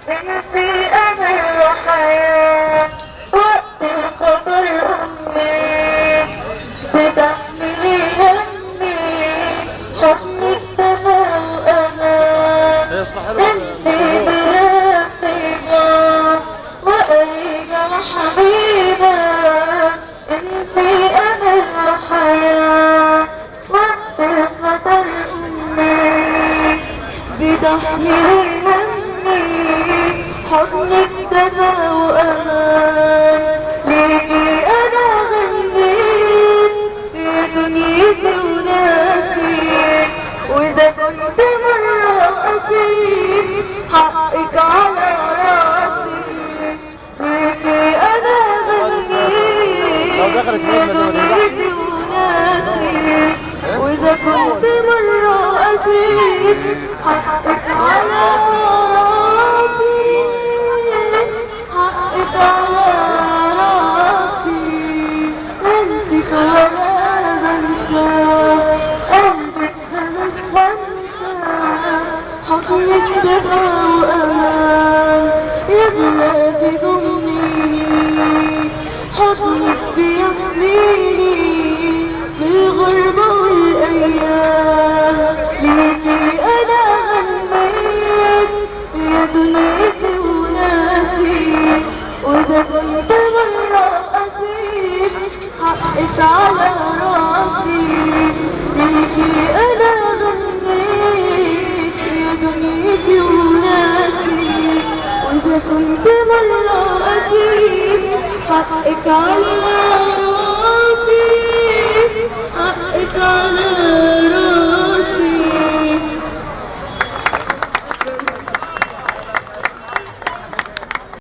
انتي امل وحياة وقت القبر امي بتحملي همي حضنك دمع وامان انتي بلا طيبة وقريبة وحبيبة انتي امل وحياة وقت القبر امي بتحملي همي حضنك دمع وامان ليكي انا غنيت في دنيتي وناسي واذا كنت مرة قسيت حقك على راسي ليكي انا غنيت في دنيتي وناسي واذا كنت مرة قسيت حقك على راسي حقك على راسي انسيت ولا بنسى قلبك همس وانسى حضنك دفى وامان يا بلادي ضميني حضنك بيحميني بالغربة والايام ليكي انا غنيت يا دنيتي وناسي واذا كنت مرة قسيت حقك على راسي ليكي انا غنيت يا دنيتي وناسي واذا كنت مرة قسيت حقك على راسي حقك على